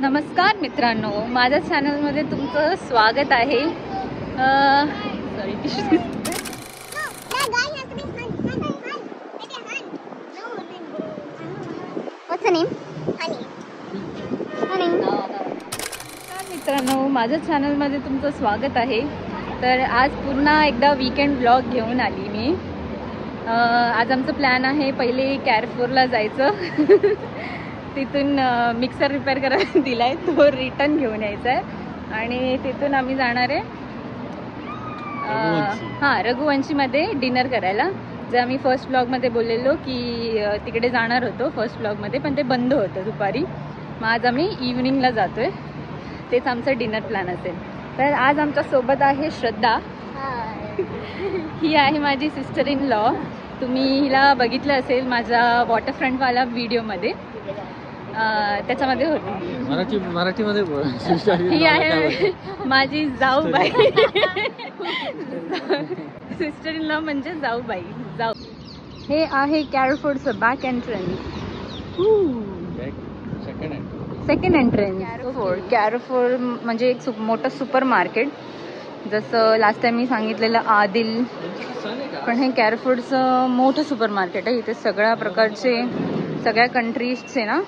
नमस्कार मित्रांनो, माझ्या चॅनलमध्ये तुमचं स्वागत आहे. सॉरी मित्रांनो, माझ्या चॅनलमध्ये तुमचं स्वागत आहे. तर आज पुन्हा एकदा वीकेंड ब्लॉग घेऊन आली मी. आज आमचं प्लॅन आहे पहिले कॅरफोरला जायचं. तिथून मिक्सर रिपेअर करायला दिलाय, तो रिटर्न घेऊन यायचा आहे आणि तिथून आम्ही जाणार आहे रघुवंशीमध्ये डिनर करायला. जे आम्ही फर्स्ट ब्लॉगमध्ये बोललेलो की तिकडे जाणार होतो फर्स्ट ब्लॉगमध्ये, पण ते बंद होतं दुपारी. मग आज आम्ही इव्हनिंगला जातोय, तेच आमचं डिनर प्लॅन असेल. तर आज आमच्या सोबत आहे श्रद्धा. ही आहे माझी सिस्टर इन लॉ. तुम्ही हिला बघितलं असेल माझ्या वॉटरफ्रंटवाला व्हिडिओमध्ये, त्याच्यामध्ये होती. मराठीमध्ये ही आहे माझी जाऊबाई. सिस्टर इन लॉ म्हणजे जाऊबाई. हे आहे कॅरफोरचं बॅक एंट्रन्स, सेकंड एंट्रन्स. कॅरफोर म्हणजे एक मोठं सुपर मार्केट, जसं लास्ट टाइम मी सांगितलेलं आदिल, पण हे कॅरफोरचं मोठं सुपर मार्केट आहे. इथे सगळ्या प्रकारचे, सगळ्या कंट्रीजचे ना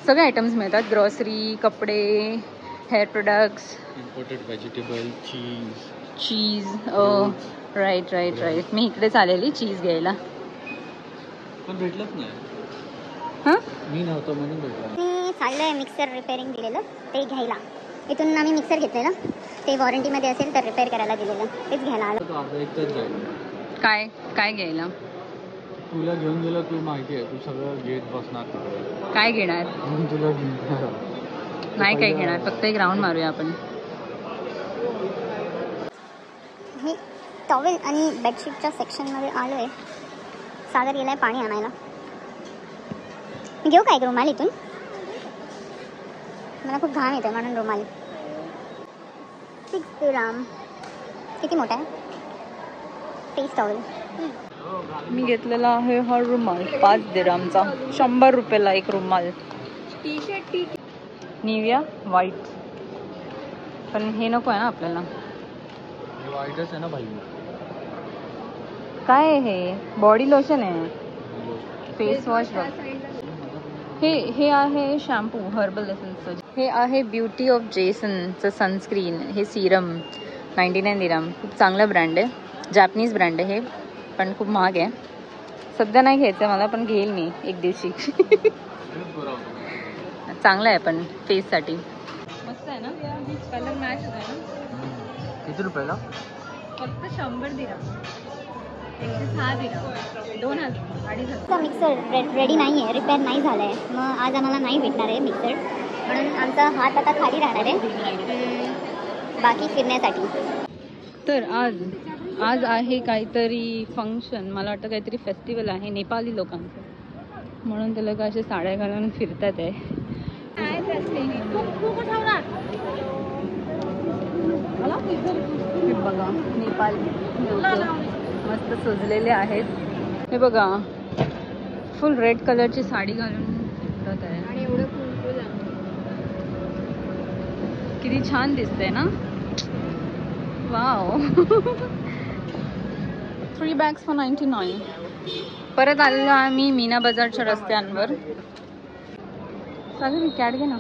सगळे आयटम्स मिळतात. ग्रॉसरी, कपडे, हेअर प्रोडक्ट्स, इम्पोर्टेड व्हेजिटेबल, चीज. राईट. मी इकडेच आलेली चीज घ्यायला, पण भेटलंच नाही. हां, मी नव्हतो म्हणून भेटलं. मी चाललंय मिक्सर रिपेअरिंग दिलेलं ते घ्यायला. इथून आम्ही मिक्सर घेतलेलं, ते वॉरंटीमध्ये असेल तर रिपेअर करायला दिलेलं, तेच घ्यायला आलो. अर्धा एक तास जाईल. काय घ्यायला? तुला घेऊन गेलं, तू माहिती आहे, तू सगळं घेत बसणार तिकडे. काय घेणार? तुला नाही काय घेणार, फक्त एक राऊंड मारूया आपण. हे टॉवेल आणि बेडशीटच्या सेक्शनमध्ये आलो आहे. सागर गेलाय पाणी आणायला. मी घेऊ काय रुमाल इथून? मला खूप घाम येतोय म्हणून रुमाल. 6 dirham. किती मोठा आहे फेस टॉवेल. मी घेतलेला आहे हा रुमाल 5 dirhamचा, 100 रुपयाला एक रुमाल. निव्हिया व्हाईट, पण हे नको आहे ना आपल्याला. वाईटच आहे ना भाई. काय आहे हे? बॉडी लोशन आहे, फेस वॉश. हे आहे शॅम्पू हर्बल एसेन्सचं. हे आहे ब्युटी ऑफ जेसनचं सनस्क्रीन. हे सिरम 99 dirham. खूप चांगला ब्रँड आहे, जॅपनीज ब्रँड आहे हे, पण खूप महाग आहे. सध्या नाही घ्यायचं मला, पण घेईल मी एक दिवशी. चांगलं आहे पण फेससाठी. मस्त आहे ना, कलर मॅच आहे ना. किती रुपयाला? फक्त 100 dirham. 106 dirham. 2000, 2500. मिक्सर रेडी नाही आहे, रिपेअर नाही झालं आहे. मग आज आम्हाला नाही भेटणार आहे मिक्सर, म्हणून आमचा हात आता खाली राहणार आहे बाकी फिरण्यासाठी. तर आज आहे काहीतरी फंक्शन, मला वाटतं काहीतरी फेस्टिवल आहे नेपाली लोकांचं, म्हणून ते लोक असे साड्या घालून फिरतात आहे. हे बघा, नेपाली मस्त सजलेले आहेत. हे बघा, फुल रेड कलरची साडी घालून फिरत आहे आणि एवढं फुल किती छान दिसतंय ना. वाव. 3 bags for 99. परत आलेलो आम्ही मीना बाजारच्या रस्त्यांवर. चालेल, कॅट घे ना.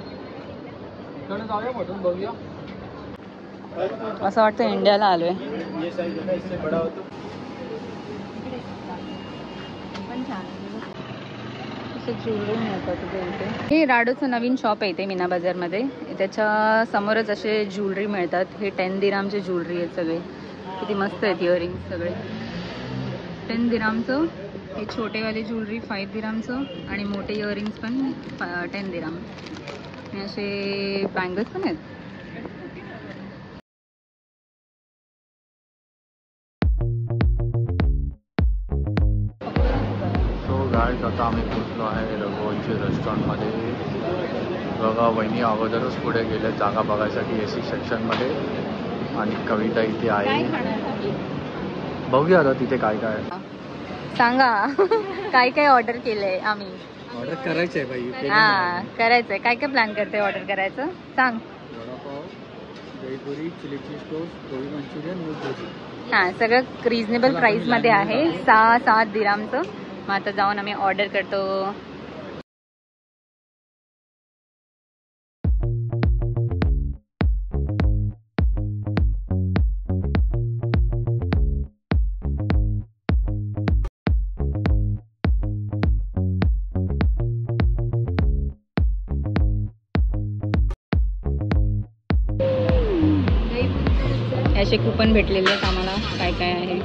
असं वाटतं इंडियाला आलोय. ज्वेलरी मिळतात इथे. हे राडोचं नवीन शॉप आहे इथे मीना बाजारमध्ये. त्याच्या समोरच असे ज्वेलरी मिळतात. हे 10 dirhamचे ज्वेलरी आहेत सगळे. किती मस्त आहेत इयरिंग्स सगळे. 10 dirhamचं. हे छोटेवाले ज्वेलरी 5 dirhamचं आणि मोठे इयरिंग्स पण 10 dirham. आणि असे बँगल्स पण आहेत. गाईज, आता आम्ही पोचलो आहे रघुवंशी रेस्टॉरंटमध्ये. बघा, वहिनी अगोदरच पुढे गेले जागा बघायसाठी AC सेक्शनमध्ये, आणि कविता इथे आहे. बघूया आता तिथे काय काय सांगा. काय काय ऑर्डर केलंय आम्ही. ऑर्डर करायचं आहे बाई. हा करायचंय. काय काय प्लॅन करते ऑर्डर करायचं सांग. Vada pav, dahi puri, chilli cheese toast, gobi manchurian, moong bhaji. हां सगळं रिजनेबल प्राईसमध्ये आहे. 6-7 दिरामचं. मग आता जाऊन आम्ही ऑर्डर करतो. असे कुपन भेटलेले आहेत आम्हाला. काय काय आहे.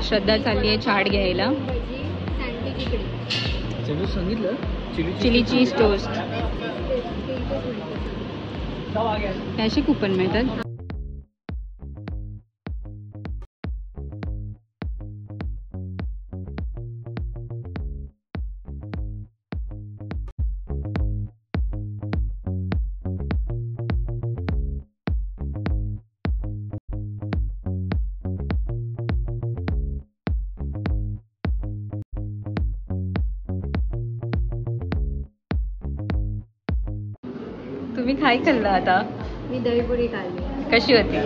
श्रद्धा चालली आहे चाट घ्यायला. सांगितलं चिली चीज टोस्ट. असे कुपन मिळतात. तुम्ही काय खाल्लं आता. मी दहीपुरी खाल्ली. कशी होती.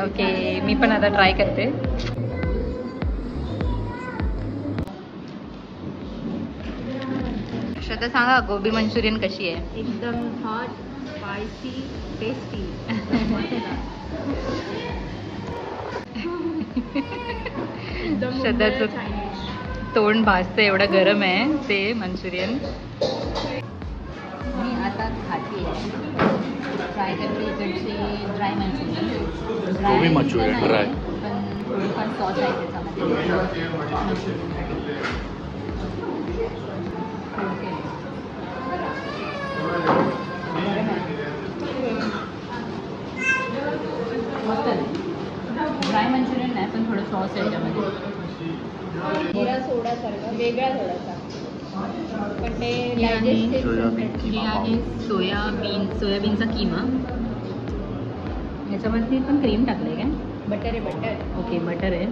ओके मी पण आता ट्राय करते. श्रद्धा सांगा गोबी मंचुरियन कशी आहे. एकदम हॉट, स्पायसी, टेस्टी. श्रद्धाचं तोंड भाजतं एवढं गरम आहे ते मंचुरियन. मी आता खाते ट्राय करते इकडचे ड्राय मंचुरियन. गोबी मंचुरियन ड्राय. पण थोडीफार सॉस आहे त्याच्यामध्ये. मस्त आहे. ड्राय मंचुरियन नाही पण थोडं सॉस आहे याच्यामध्ये. जिरा सोडा सारखा वेगळा थोडासा. पण ते सोयाबीन हे आहे सोयाबीनचा किमा. याच्यावरती पण क्रीम टाकलंय काय. बटर आहे बटर. ओके बटर आहे.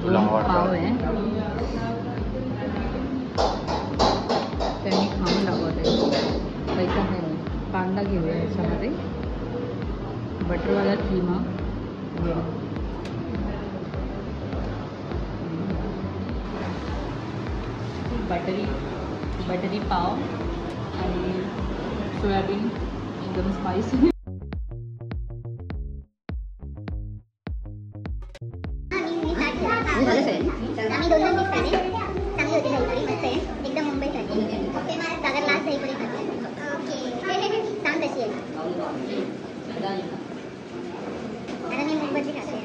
तुला पाव आवडतं. आहे. त्यांनी खाऊन दाखवत आहे. पैसा आहे. कांदा घेऊया याच्यामध्ये. बटरवाला किमा. बटरी पाव आणि सोयाबीन एकदम स्पायसी. आम्ही 2 पीस खाल्ले. चांगली होती दहीपुरी. मस्त आहे एकदम मुंबईसाठी. सागर लास्ट दहीपुरी खाते. ओके सांग कशी आहे. आता मी मूग भजी खाते.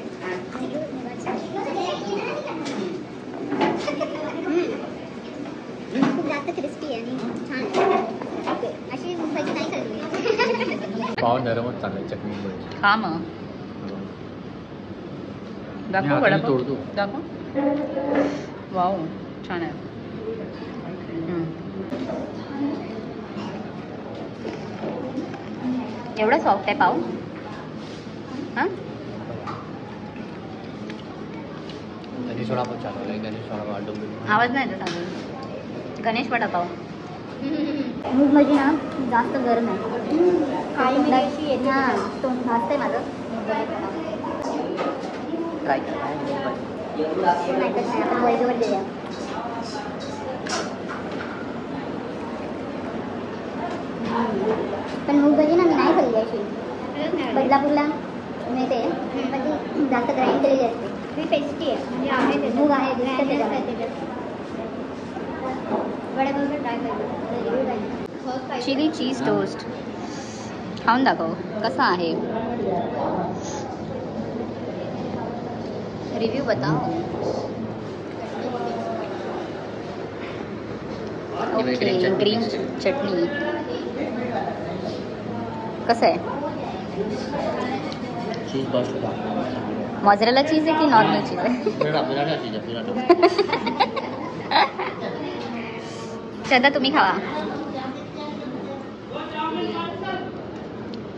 खूप जास्त क्रिस्पी आहे आणि छान आहे. अशी मूग भजी नाही खाल्ली. पाव नरमच चांगलं चटणी भजी. खा मग. दाखव हाताने वडापाव. तोडतो. दाखव. वाव छान आहे. एवढा सॉफ्ट आहे पाव. हां गणेश वडापाव चालवला आहे. गणेश वडापाव डोंबिवली. आवाज नाही येत अजून. गणेश वडापाव. मूग भजी ना जास्त गरम आहे. हां तोंड भाजतंय माझं. ट्राय नाही तर नाही आपण वैजवर देऊया. पण मूग भजी ना मी नाही खाल्ली अशी. बदलापूरला मिळते पण ती जास्त ग्राइंड केलेली असते. ती टेस्टी आहे. म्हणजे आहे मूग आहे वड्याबरोबर ट्राय करायचं. चिली चीज टोस्ट खाऊन दाखव कसा आहे. रिव्ह्यू बताओ. ओके ग्रीन चटणी कसं आहे. चीज बस मॉझरेला चीज आहे की नॉर्मल चीज आहे. श्रद्धा तुम्ही खावा.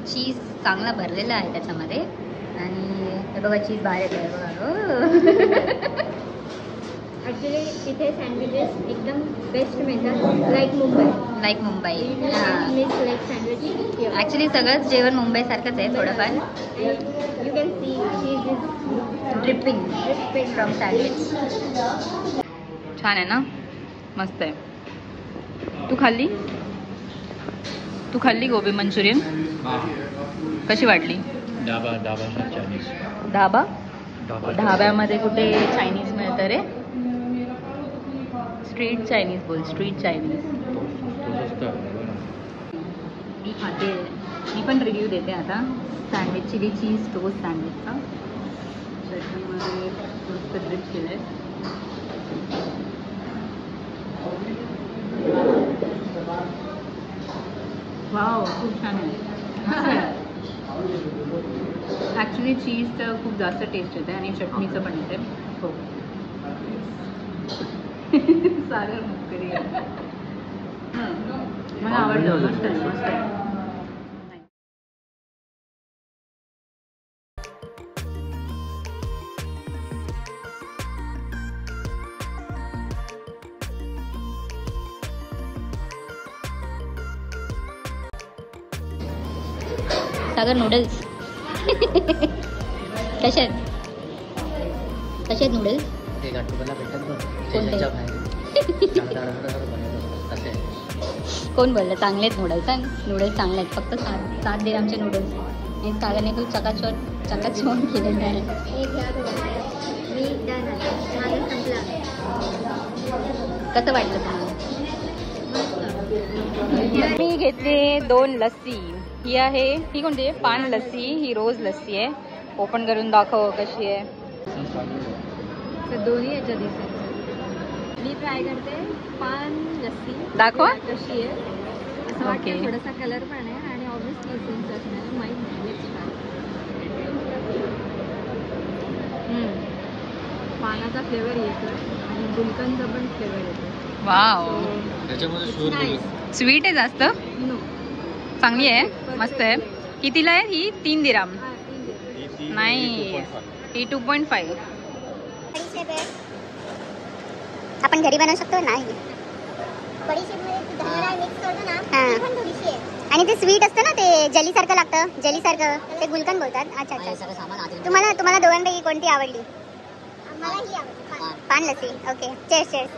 चीज चांगला भरलेला आहे त्याच्यामध्ये. आणि हे बघा चीज बाहेर येत आहे बघा. ॲक्च्युली इथे सँडविचेस एकदम बेस्ट मिळतात, like Mumbai. Like Mumbai. Miss like sandwich. Actually सगळंच जेवण मुंबईसारखंच आहे थोडंफार. You can see cheese is dripping from sandwich. छान आहे ना, मस्त आहे. तू खाल्ली गोबी मंचुरियन? कशी वाटली? ढाब्यामध्ये कुठे चायनीज मिळतं रे? स्ट्रीट चायनीज बोल, स्ट्रीट चायनीज. मी खाते, मी पण रिव्ह्यू देते आता सँडविच, चिली चीज टोस्ट सँडविचचा. चटणीमध्ये मस्त ड्रिप केलं आहे. वाव, खूप छान आहे. ॲक्च्युली चीजचं खूप जास्त टेस्ट येते आणि चटणीचं पण येते. हो. सागर मुक्करी आहे. मला आवडलं, मस्त आहे, मस्त आहे. सागर नूडल्स कसे आहेत? कसे आहेत नूडल्स? कोण बोललं चांगले आहेत नूडल्स? नूडल्स चांगले आहेत, फक्त 7 दिरामचे नूडल्स आणि सागरने खूप चकाचौंध केलेले आहे. कसं वाटलं तुम्हाला? मी घेतले 2 लस्सी. ही आहे, ही कोणती आहे? पान लस्सी. ही रोज लस्सी आहे. ओपन करून दाखव कशी आहे. तर दोन्ही याच्या दिसत. मी ट्राय करते पान लस्सी. दाखवा कशी आहे. असं वाटतं थोडासा कलर पण आहे आणि ऑब्विसली इसेन्स असणार, माहीत नाही. Let's try. पानाचा फ्लेवर येतो आणि गुलकंदचा पण फ्लेवर येतो. वाव, स्वीट आहे जास्त? नो, चांगली आहे, मस्त आहे. कितीला आहे ही? 3 दिराम. नाही, ही 2.5. आपण घरी बनवू शकतो. नाही, आणि ते स्वीट असतं ना, ते जेली सारखं लागतं, जेली सारखं. ते गुलकंद बोलतात. अच्छा अच्छा. तुम्हाला दोघांपैकी कोणती आवडली? मला ही आवडली, पान लस्सी. Okay, chairs chairs.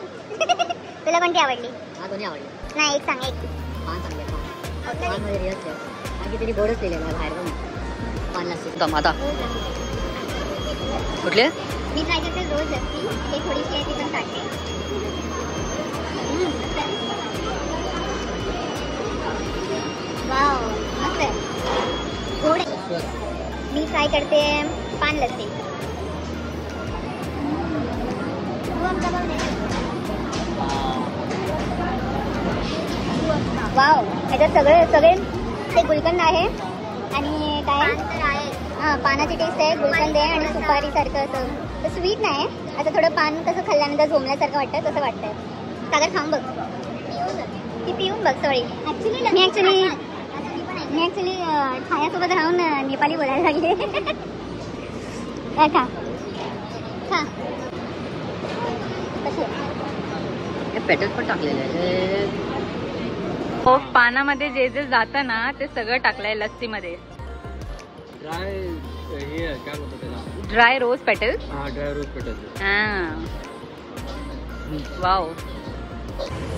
तुला कोणती आवडली? दोन्ही आवडली. नाही, एक सांग. एक पान चांगले. पानमध्ये रिअल फ्लेवर, आणखी तरी गोडच लिहिलेलं आहे बाहेर पण. पान लस्सी आता कुठले? मी ट्राय करते रोज लस्सी. ते थोडीशी आहे, ती पण काढते. वाव, मस्त आहे, गोड आहे. मी ट्राय करते पान लस्सी. वाव, ह्याच्यात सगळे ते गुलकंद आहे आणि काय हां, पानाची टेस्ट आहे, गुलकंद आहे आणि सुपारी सारखं असं. तर स्वीट नाही, असं थोडं पान कसं खाल्ल्यानंतर झोमल्यासारखं वाटतं, तसं वाटतंय. सागर खाऊन बघ, ती पिऊन बघ. सॉरी, मी ॲक्च्युली छायासोबत राहून नेपाली बोलायला लागले. खा खा. पेटल पण टाकलेलं आहे. हो, पानामध्ये जे जे जातं ना ते सगळं टाकलंय लस्सीमध्ये. Dry rose petal. Dry rose petal. Wow.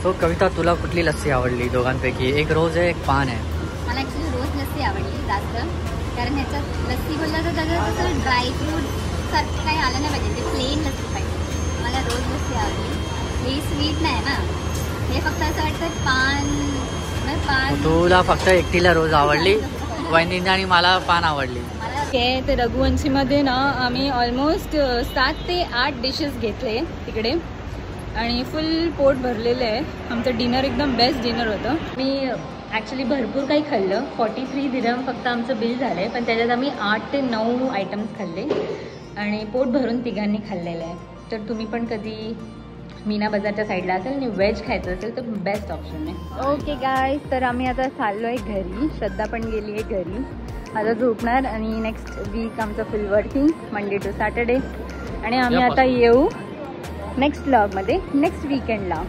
तो कविता, तुला कुठली लस्सी आवडली दोघांपैकी? एक रोज आहे, एक पान आहे. मला ॲक्च्युली रोज लस्सी आवडली जास्त, कारण ह्याच्यात लस्सी बोललं तर त्याच्यात कसं ड्रायफ्रूट सारखं काही आलं नाही पाहिजे, ते प्लेन लस्सी पाहिजे. मला रोज लस्सी आवडली. हे स्वीट नाही ना, हे फक्त असं वाटतं पान. तुला फक्त एकटीला रोज आवडली, वहिनीने आणि मला पान आवडली. ते रघुवंशीमध्ये ना आम्ही ऑलमोस्ट 7 ते 8 डिशेस घेतले तिकडे आणि फुल पोट भरलेलं आहे. आमचं डिनर एकदम बेस्ट डिनर होतं. मी ॲक्च्युली भरपूर काही खाल्लं. 43 दिरहम फक्त आमचं बिल झालं आहे, पण त्याच्यात आम्ही 8 ते 9 आयटम्स खाल्ले आणि पोट भरून तिघांनी खाल्लेलं आहे. तर तुम्ही पण कधी मीना बाजारच्या साईडला असेल आणि व्हेज खायचं असेल तर बेस्ट ऑप्शन आहे. ओके गाईज, तर आम्ही आता चाललो आहे घरी. श्रद्धा पण गेली आहे घरी. आता झोपणार आणि नेक्स्ट वीक आमचं full working, Monday to Saturday. आणि आम्ही आता येऊ नेक्स्ट ब्लॉगमध्ये नेक्स्ट वीकेंडला.